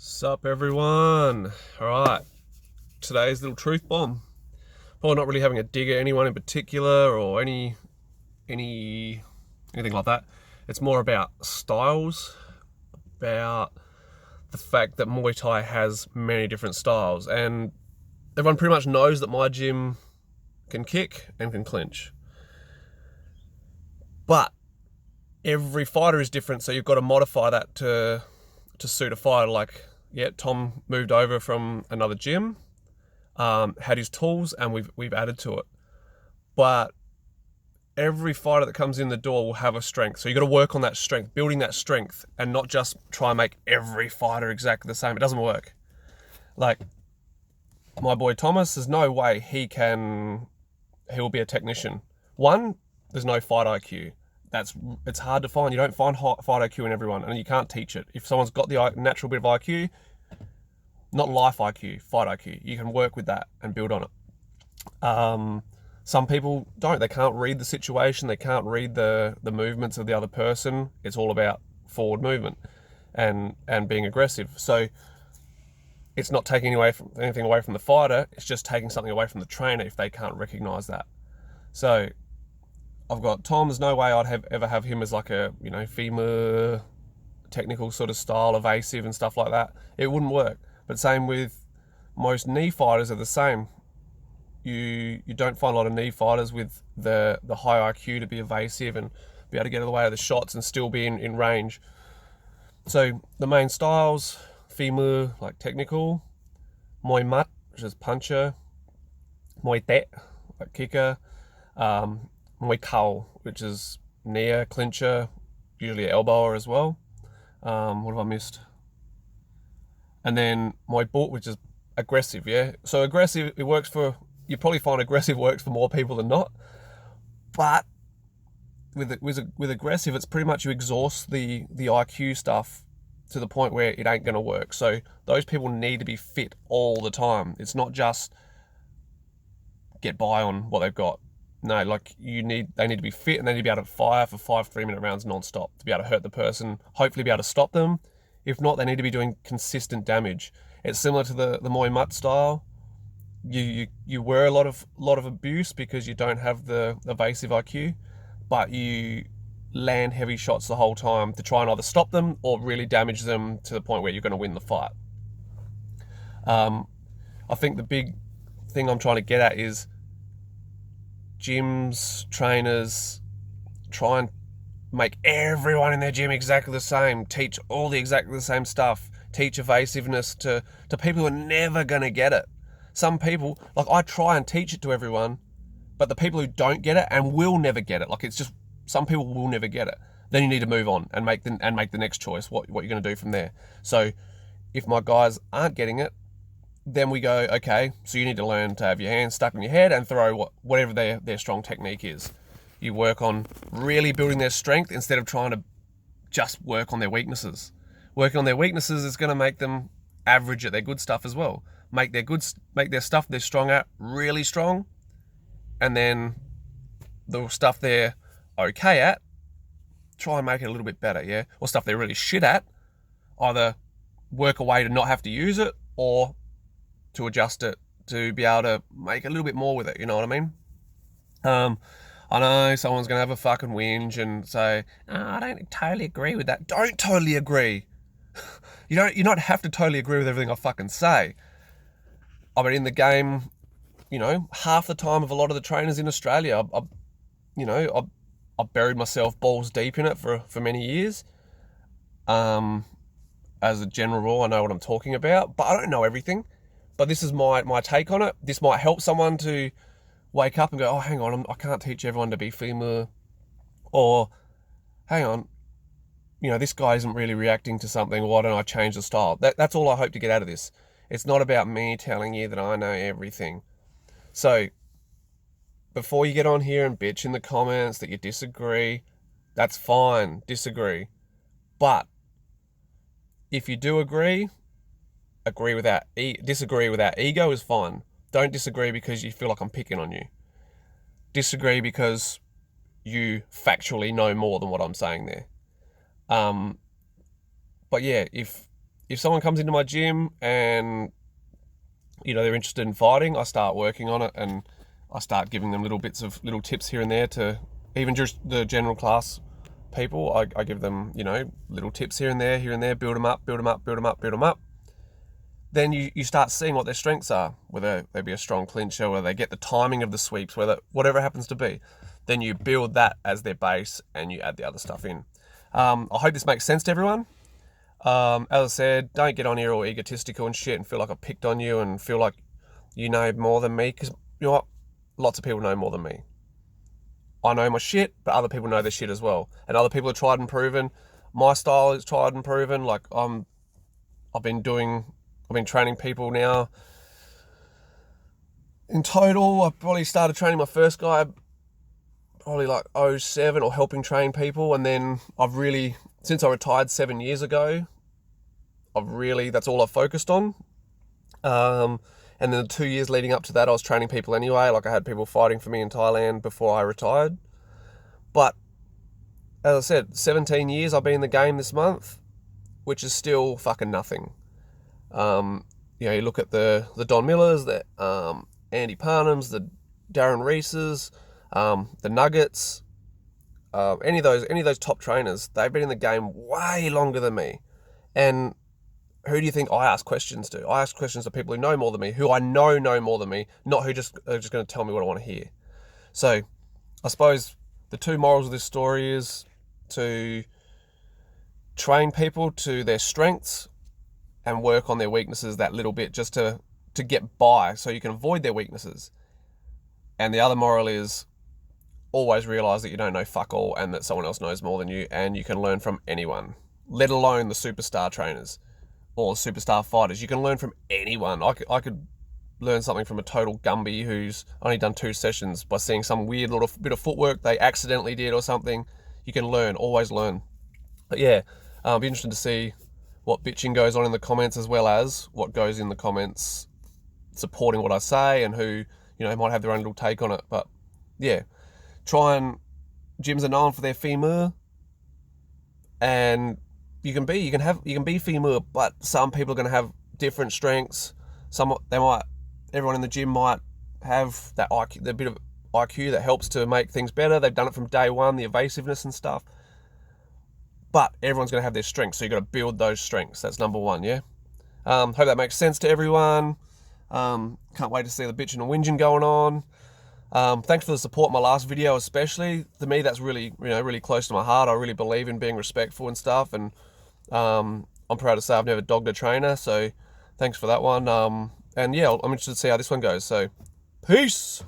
Sup everyone. Alright, today's little truth bomb. Probably not really having a dig at anyone in particular or anything like that. It's more about styles, about the fact that Muay Thai has many different styles, and everyone pretty much knows that my gym can kick and can clinch. But every fighter is different, so you've got to modify that to suit a fighter. Like, yeah, Tom moved over from another gym, had his tools, and we've added to it. But every fighter that comes in the door will have a strength, so you got to work on that strength, building that strength, and not just try and make every fighter exactly the same. It doesn't work. Like my boy Thomas, there's no way he'll be a technician. One, there's no fight IQ. It's hard to find. You don't find fight IQ in everyone, and you can't teach it. If someone's got the natural bit of IQ, not life IQ, fight IQ, you can work with that and build on it. Some people don't. They can't read the situation. They can't read the movements of the other person. It's all about forward movement and being aggressive. So it's not taking anything away from the fighter. It's just taking something away from the trainer if they can't recognize that. So I've got Tom. There's no way I'd ever have him as like a femur technical sort of style, evasive and stuff like that. It wouldn't work. But same with most knee fighters are the same. You don't find a lot of knee fighters with the high IQ to be evasive and be able to get out of the way of the shots and still be in range. So the main styles: femur, like technical; Muay mat, which is puncher; Muay tet, like kicker; Muay Kao, which is knee clincher, usually elbower as well. What have I missed? And then Muay Boot, which is aggressive, yeah? So aggressive, it works for, you probably find aggressive works for more people than not. But with aggressive, it's pretty much you exhaust the IQ stuff to the point where it ain't going to work. So those people need to be fit all the time. It's not just get by on what they've got. No, like they need to be fit, and they need to be able to fire for 5 3-minute rounds non-stop to be able to hurt the person, hopefully be able to stop them. If not, they need to be doing consistent damage. It's similar to the Muay Mat style. You wear a lot of abuse because you don't have the evasive IQ, but you land heavy shots the whole time to try and either stop them or really damage them to the point where you're going to win the fight. I think the big thing I'm trying to get at is gyms, trainers try and make everyone in their gym exactly the same, teach all exactly the same stuff, teach evasiveness to people who are never going to get it. Some people, like I try and teach it to everyone, but the people who don't get it and will never get it, like it's just, some people will never get it. Then you need to move on and make the next choice, what you're going to do from there. So if my guys aren't getting it, then we go, okay, so you need to learn to have your hands stuck in your head and throw whatever their strong technique is. You work on really building their strength instead of trying to just work on their weaknesses. Working on their weaknesses is going to make them average at their good stuff as well. Make their stuff they're strong at really strong, and then the stuff they're okay at, try and make it a little bit better, yeah? Or stuff they're really shit at, either work a way to not have to use it or to adjust it to be able to make a little bit more with it, you know what I mean? I know someone's going to have a fucking whinge and say, oh, I don't totally agree with that. Don't totally agree. You don't have to totally agree with everything I fucking say. I mean, in the game, half the time of a lot of the trainers in Australia, I've buried myself balls deep in it for many years. As a general rule, I know what I'm talking about, but I don't know everything. But this is my take on it. This might help someone to wake up and go, oh, hang on, I can't teach everyone to be femur. Or, hang on, this guy isn't really reacting to something. Why don't I change the style? That's all I hope to get out of this. It's not about me telling you that I know everything. So, before you get on here and bitch in the comments that you disagree, that's fine, disagree. But, if you do disagree without ego is fine. Don't disagree because you feel like I'm picking on you. Disagree because you factually know more than what I'm saying there. But yeah, if if someone comes into my gym and, you know, they're interested in fighting, I start working on it, and I start giving them little tips here and there to even just the general class people. I give them, you know, little tips here and there, build them up. Then you start seeing what their strengths are, whether they be a strong clincher, whether they get the timing of the sweeps, whatever it happens to be. Then you build that as their base and you add the other stuff in. I hope this makes sense to everyone. As I said, don't get on here all egotistical and shit and feel like I picked on you and feel like you know more than me, because you know what? Lots of people know more than me. I know my shit, but other people know their shit as well. And other people are tried and proven. My style is tried and proven. Like I've been training people now. In total, I probably started training my first guy probably like 07, or helping train people. And then since I retired 7 years ago, that's all I've focused on. And then the 2 years leading up to that, I was training people anyway. Like I had people fighting for me in Thailand before I retired. But as I said, 17 years I've been in the game this month, which is still fucking nothing. You know, you look at the Don Millers, the Andy Parnhams, the Darren Reeses, the Nuggets, any of those top trainers, they've been in the game way longer than me. And who do you think I ask questions to? I ask questions to people who know more than me, who I know more than me, not who are just going to tell me what I want to hear. So I suppose the two morals of this story is to train people to their strengths and work on their weaknesses that little bit, just to get by, so you can avoid their weaknesses. And the other moral is always realize that you don't know fuck all, and that someone else knows more than you, and you can learn from anyone, let alone the superstar trainers or superstar fighters. You can learn from anyone. I could learn something from a total Gumby who's only done 2 sessions by seeing some weird little bit of footwork they accidentally did or something. You can learn, always learn. But yeah, I'll be interested to see what bitching goes on in the comments, as well as what goes in the comments supporting what I say, and who, you know, might have their own little take on it. But yeah, gyms are known for their femur, and you can be femur, but some people are going to have different strengths. Everyone in the gym might have that IQ, the bit of IQ that helps to make things better. They've done it from day one, the evasiveness and stuff. But everyone's going to have their strengths, so you've got to build those strengths. That's number one, yeah? Hope that makes sense to everyone. Can't wait to see the bitching and whinging going on. Thanks for the support in my last video, especially. To me, that's really, really close to my heart. I really believe in being respectful and stuff, and I'm proud to say I've never dogged a trainer, so thanks for that one. And yeah, I'm interested to see how this one goes. So, peace!